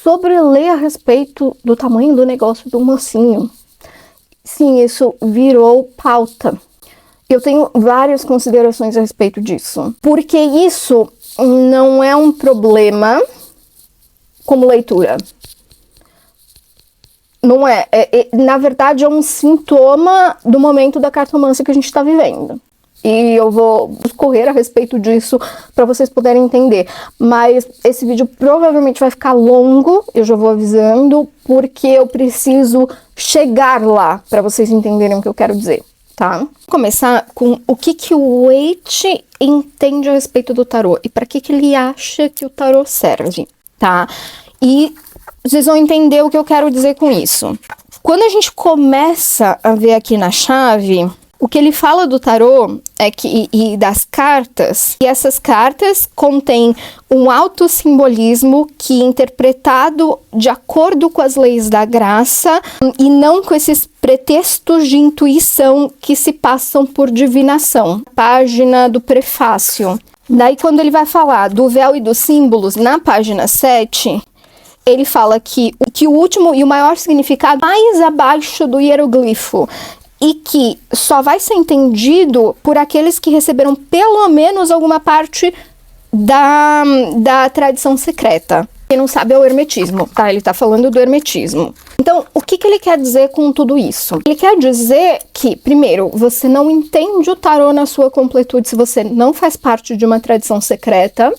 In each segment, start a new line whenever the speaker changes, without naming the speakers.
sobre ler a respeito do tamanho do negócio do mocinho. Sim, isso virou pauta. Eu tenho várias considerações a respeito disso. Porque isso não é um problema como leitura. Não é. Na verdade, é um sintoma do momento da cartomância que a gente está vivendo. E eu vou discorrer a respeito disso para vocês poderem entender. Mas esse vídeo provavelmente vai ficar longo, eu já vou avisando, porque eu preciso chegar lá para vocês entenderem o que eu quero dizer, tá? Vou começar com o que o Waite entende a respeito do tarô e para que ele acha que o tarô serve, tá? E vocês vão entender o que eu quero dizer com isso. Quando a gente começa a ver aqui na chave, o que ele fala do tarô é que, e das cartas, e essas cartas contêm um alto simbolismo que, interpretado de acordo com as leis da graça e não com esses pretextos de intuição que se passam por divinação. Página do prefácio. Daí, quando ele vai falar do véu e dos símbolos, na página 7, ele fala que o último e o maior significado mais abaixo do hieroglifo e que só vai ser entendido por aqueles que receberam pelo menos alguma parte da tradição secreta. Quem não sabe é o hermetismo, tá? Ele tá falando do hermetismo. Então, o que ele quer dizer com tudo isso? Ele quer dizer que, primeiro, você não entende o tarô na sua completude se você não faz parte de uma tradição secreta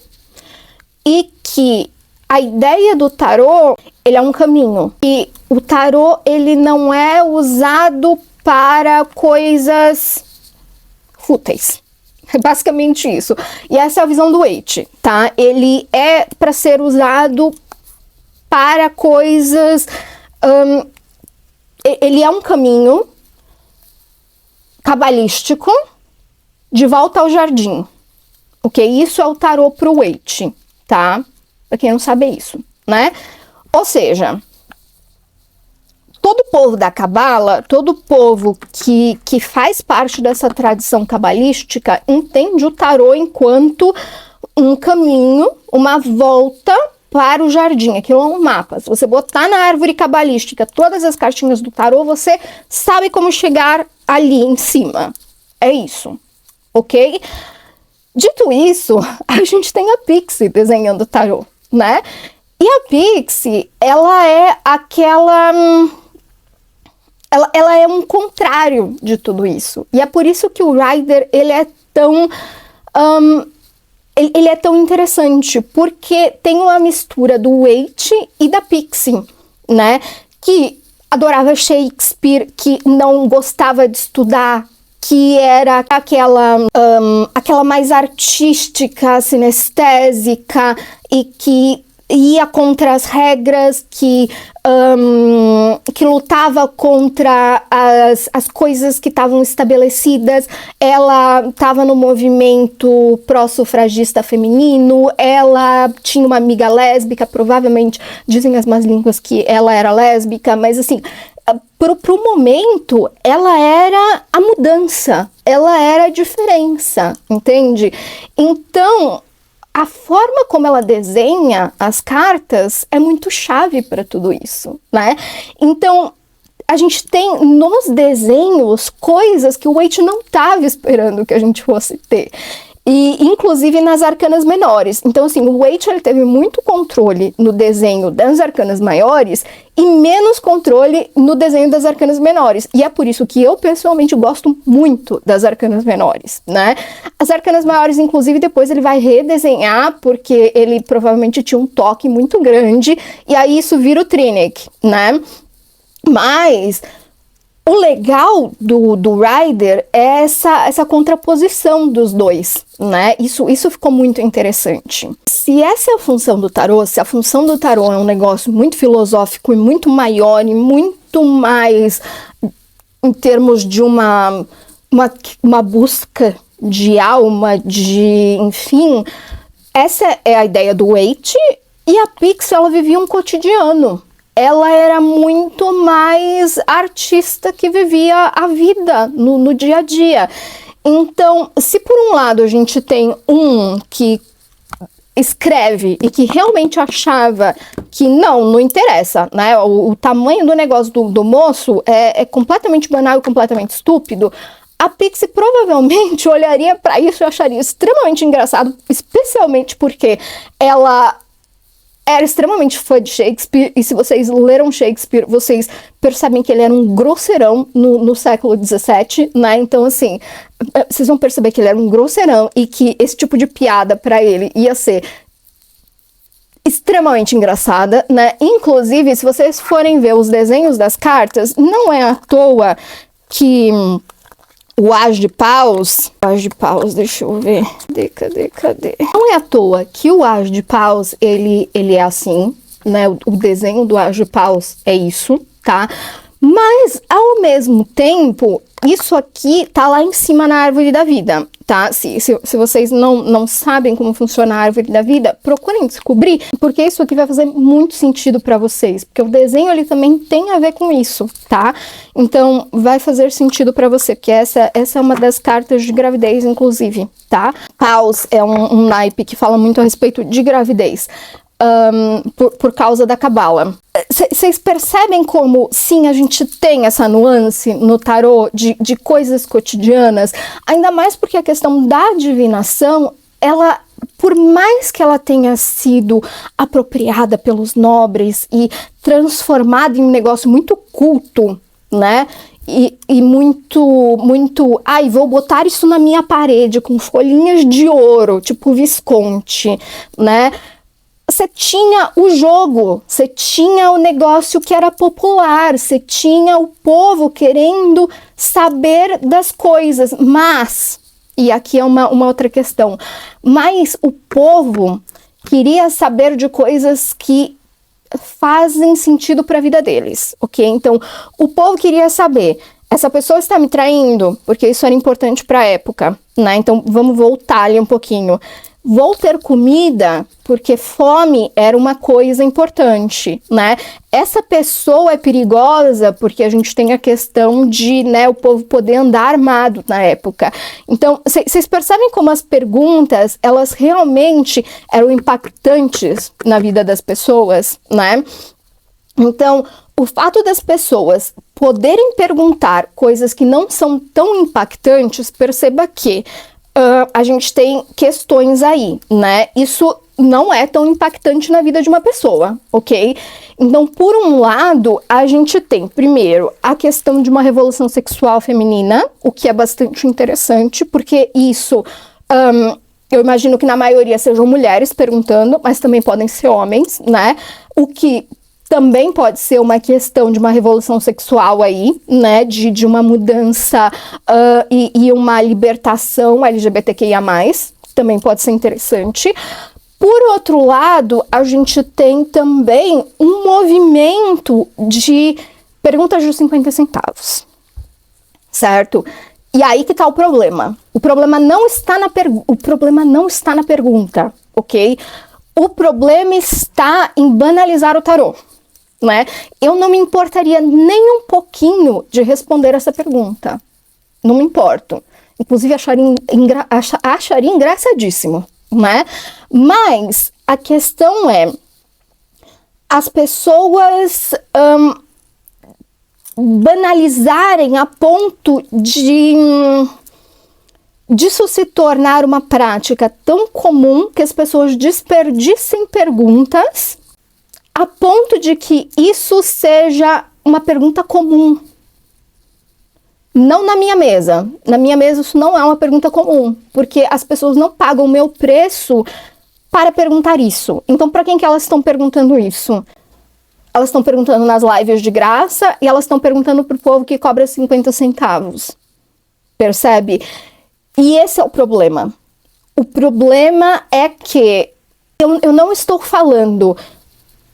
e que a ideia do tarô, ele é um caminho. E o tarô, ele não é usado para coisas fúteis. É basicamente isso. E essa é a visão do Waite, tá? Ele é para ser usado para coisas... ele é um caminho cabalístico de volta ao jardim. Ok? Isso é o tarô pro Waite, tá? Para quem não sabe isso, né? Ou seja, todo povo da cabala, todo povo que faz parte dessa tradição cabalística entende o tarô enquanto um caminho, uma volta para o jardim. Aquilo é um mapa. Se você botar na árvore cabalística todas as cartinhas do tarô, você sabe como chegar ali em cima. É isso, ok? Dito isso, a gente tem a Pixie desenhando o tarô, né? E a Pixie, ela é aquela... Ela é um contrário de tudo isso. E é por isso que o Rider, ele é tão... ele é tão interessante, porque tem uma mistura do Waite e da Pixie, né? Que adorava Shakespeare, que não gostava de estudar, que era aquela mais artística, sinestésica, e que ia contra as regras, que lutava contra as coisas que estavam estabelecidas. Ela estava no movimento pró-sufragista feminino, ela tinha uma amiga lésbica, provavelmente, dizem as más línguas que ela era lésbica, mas assim, pro momento, ela era a mudança, ela era a diferença, entende? Então, a forma como ela desenha as cartas é muito chave para tudo isso, né? Então, a gente tem nos desenhos coisas que o Waite não estava esperando que a gente fosse ter. E, inclusive, nas arcanas menores. Então, assim, o Waite, ele teve muito controle no desenho das arcanas maiores e menos controle no desenho das arcanas menores. E é por isso que eu, pessoalmente, gosto muito das arcanas menores, né? As arcanas maiores, inclusive, depois ele vai redesenhar, porque ele provavelmente tinha um toque muito grande, e aí isso vira o Trinec, né? Mas... o legal do Rider é essa contraposição dos dois, né? Isso ficou muito interessante. Se essa é a função do tarô, se a função do tarô é um negócio muito filosófico e muito maior e muito mais em termos de uma busca de alma, enfim, essa é a ideia do Waite, e a Pixie, ela vivia um cotidiano. Ela era muito mais artista que vivia a vida no dia a dia. Então, se por um lado a gente tem um que escreve e que realmente achava que não interessa, né? O tamanho do negócio do moço é completamente banal e completamente estúpido, a Pixie provavelmente olharia para isso e acharia extremamente engraçado, especialmente porque ela era extremamente fã de Shakespeare, e se vocês leram Shakespeare, vocês percebem que ele era um grosseirão no século XVII, né? Então, assim, vocês vão perceber que ele era um grosseirão e que esse tipo de piada para ele ia ser extremamente engraçada, né? Inclusive, se vocês forem ver os desenhos das cartas, não é à toa que o As de Paus, deixa eu ver, cadê? Não é à toa que o As de Paus, ele é assim, né? O desenho do As de Paus é isso, tá? Mas, ao mesmo tempo, isso aqui tá lá em cima na árvore da vida, tá? Se vocês não sabem como funciona a árvore da vida, procurem descobrir, porque isso aqui vai fazer muito sentido para vocês, porque o desenho ele também tem a ver com isso, tá? Então, vai fazer sentido para você, porque essa é uma das cartas de gravidez, inclusive, tá? Paus é um naipe que fala muito a respeito de gravidez. Por causa da cabala. Vocês percebem como, sim, a gente tem essa nuance no tarô de coisas cotidianas, ainda mais porque a questão da divinação, ela, por mais que ela tenha sido apropriada pelos nobres e transformada em um negócio muito culto, né? E muito, ai, vou botar isso na minha parede com folhinhas de ouro, tipo Visconti, né? Você tinha o jogo, você tinha o negócio que era popular, você tinha o povo querendo saber das coisas, mas, e aqui é uma outra questão, mas o povo queria saber de coisas que fazem sentido para a vida deles, ok? Então, o povo queria saber, essa pessoa está me traindo, porque isso era importante para a época, né? Então, vamos voltar ali um pouquinho. Vou ter comida porque fome era uma coisa importante, né? Essa pessoa é perigosa porque a gente tem a questão de, né, o povo poder andar armado na época. Então, vocês percebem como as perguntas, elas realmente eram impactantes na vida das pessoas, né? Então, o fato das pessoas poderem perguntar coisas que não são tão impactantes, perceba que a gente tem questões aí, né? Isso não é tão impactante na vida de uma pessoa, ok? Então, por um lado, a gente tem, primeiro, a questão de uma revolução sexual feminina, o que é bastante interessante, porque isso, eu imagino que na maioria sejam mulheres perguntando, mas também podem ser homens, né? O que também pode ser uma questão de uma revolução sexual aí, né, de uma mudança e uma libertação LGBTQIA+, também pode ser interessante. Por outro lado, a gente tem também um movimento de perguntas de 50 centavos, certo? E aí que tá o problema. O problema não está na pergunta, ok? O problema está em banalizar o tarô. Né? Eu não me importaria nem um pouquinho de responder essa pergunta. Não me importo. Inclusive, acharia engraçadíssimo, né? Mas a questão é, as pessoas banalizarem a ponto disso se tornar uma prática tão comum que as pessoas desperdicem perguntas a ponto de que isso seja uma pergunta comum. Não na minha mesa. Na minha mesa isso não é uma pergunta comum, porque as pessoas não pagam o meu preço para perguntar isso. Então, para quem que elas estão perguntando isso? Elas estão perguntando nas lives de graça e elas estão perguntando para o povo que cobra 50 centavos. Percebe? E esse é o problema. O problema é que eu não estou falando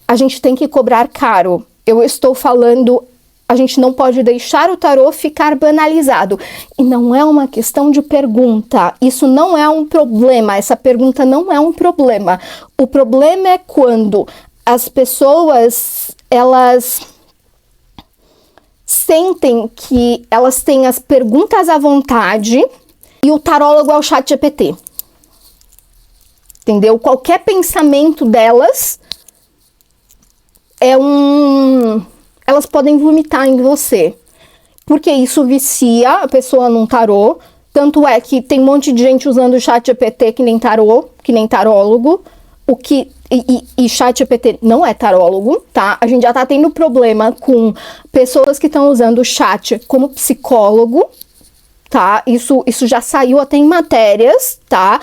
a gente tem que cobrar caro. Eu estou falando, a gente não pode deixar o tarô ficar banalizado. E não é uma questão de pergunta. Isso não é um problema. Essa pergunta não é um problema. O problema é quando as pessoas, elas sentem que elas têm as perguntas à vontade e o tarólogo é o chat GPT. entendeu? Qualquer pensamento delas elas podem vomitar em você, porque isso vicia a pessoa num tarô. Tanto é que tem um monte de gente usando o ChatGPT que nem tarô, que nem tarólogo, e ChatGPT não é tarólogo, tá? A gente já tá tendo problema com pessoas que estão usando o chat como psicólogo, tá? Isso já saiu até em matérias, tá?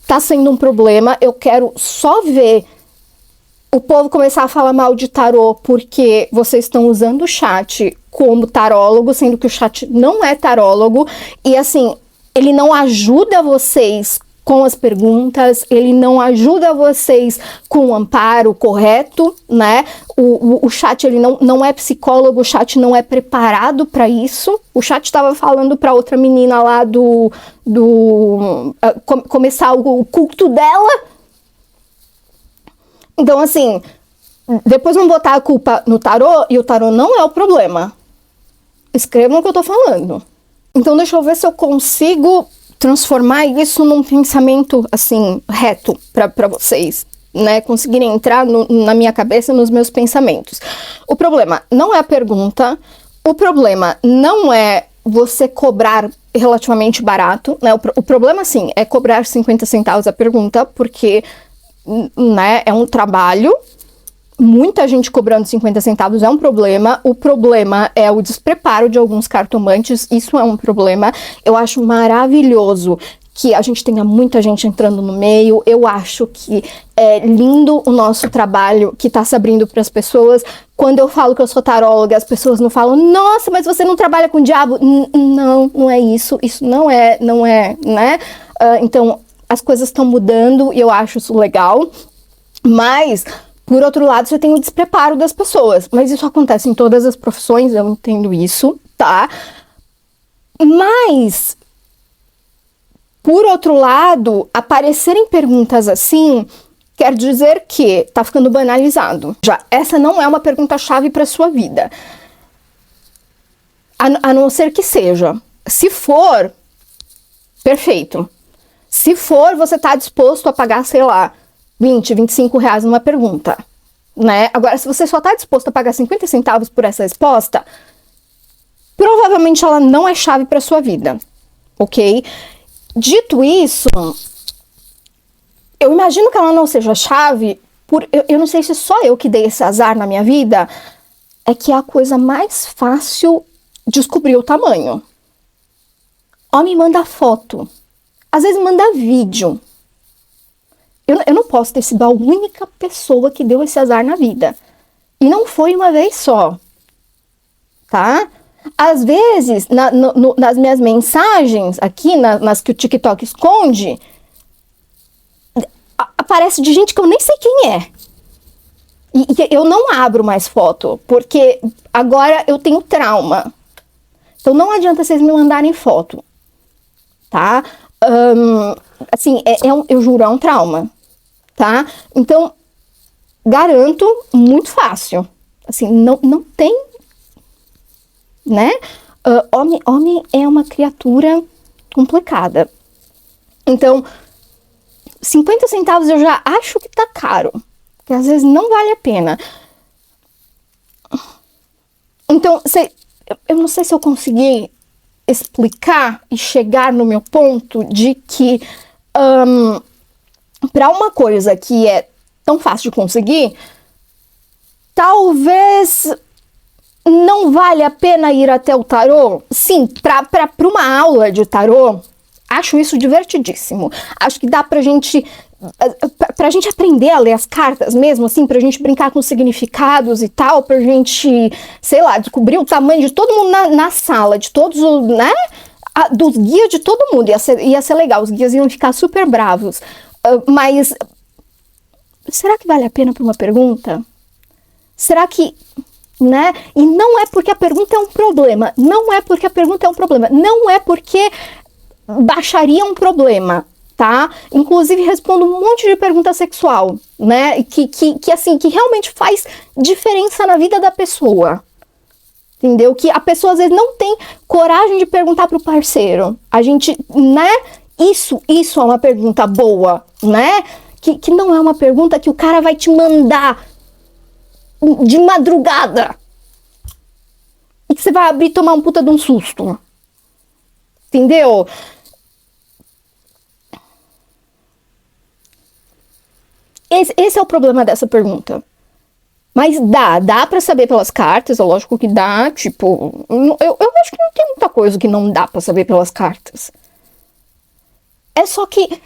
Tá sendo um problema. Eu quero só ver o povo começar a falar mal de tarô porque vocês estão usando o chat como tarólogo, sendo que o chat não é tarólogo. E assim, ele não ajuda vocês com as perguntas, ele não ajuda vocês com o amparo correto, né? O chat, ele não é psicólogo, o chat não é preparado para isso. O chat estava falando para outra menina lá começar o culto dela. Então, assim, depois vão botar a culpa no tarô, e o tarô não é o problema. Escrevam o que eu tô falando. Então, deixa eu ver se eu consigo transformar isso num pensamento, assim, reto para vocês, né? Conseguirem entrar na minha cabeça, nos meus pensamentos. O problema não é a pergunta, o problema não é você cobrar relativamente barato, né? O problema, sim, é cobrar 50 centavos a pergunta, porque, né, é um trabalho. Muita gente cobrando 50 centavos é um problema. O problema é o despreparo de alguns cartomantes. Isso é um problema. Eu acho maravilhoso que a gente tenha muita gente entrando no meio. Eu acho que é lindo o nosso trabalho que tá se abrindo para as pessoas. Quando eu falo que eu sou taróloga, as pessoas não falam: nossa, mas você não trabalha com o diabo. Não é isso. Isso não é, né? Então, as coisas estão mudando e eu acho isso legal. Mas, por outro lado, você tem o despreparo das pessoas. Mas isso acontece em todas as profissões, eu entendo isso, tá? Mas, por outro lado, aparecerem perguntas assim quer dizer que tá ficando banalizado. Já essa não é uma pergunta-chave para sua vida. A não ser que seja. Se for, perfeito. Se for, você tá disposto a pagar, sei lá, 20, 25 reais numa pergunta, né? Agora, se você só tá disposto a pagar 50 centavos por essa resposta, provavelmente ela não é chave para sua vida, ok? Dito isso, eu imagino que ela não seja chave eu não sei se só eu que dei esse azar na minha vida, é que é a coisa mais fácil descobrir o tamanho. Homem manda foto, às vezes manda vídeo. Eu não posso ter sido a única pessoa que deu esse azar na vida. E não foi uma vez só, tá? Às vezes, nas minhas mensagens, aqui, nas que o TikTok esconde, aparece de gente que eu nem sei quem é. E eu não abro mais foto, porque agora eu tenho trauma. Então não adianta vocês me mandarem foto, tá? Assim, eu juro, é um trauma, tá? Então, garanto, muito fácil. Assim, não tem, né? Homem é uma criatura complicada. Então, 50 centavos eu já acho que tá caro, que às vezes não vale a pena. Então, eu não sei se eu consegui explicar e chegar no meu ponto de que para uma coisa que é tão fácil de conseguir, talvez não vale a pena ir até o tarô. Sim, para uma aula de tarô, acho isso divertidíssimo. Acho que dá pra gente aprender a ler as cartas mesmo, assim, pra gente brincar com significados e tal, pra gente, sei lá, descobrir o tamanho de todo mundo na sala, de todos os, né? Dos guias de todo mundo. Ia ser legal, os guias iam ficar super bravos. Mas será que vale a pena pra uma pergunta? Será que, né? E não é porque a pergunta é um problema. Não é porque a pergunta é um problema. Não é porque baixaria um problema, tá? Inclusive respondo um monte de pergunta sexual, né? Que realmente faz diferença na vida da pessoa. Entendeu? Que a pessoa às vezes não tem coragem de perguntar pro parceiro. A gente, né? Isso é uma pergunta boa, né? que não é uma pergunta que o cara vai te mandar de madrugada. E que você vai abrir e tomar um puta de um susto. Entendeu? Esse é o problema dessa pergunta. Mas dá pra saber pelas cartas, é lógico que dá, tipo... Eu acho que não tem muita coisa que não dá pra saber pelas cartas. É só que...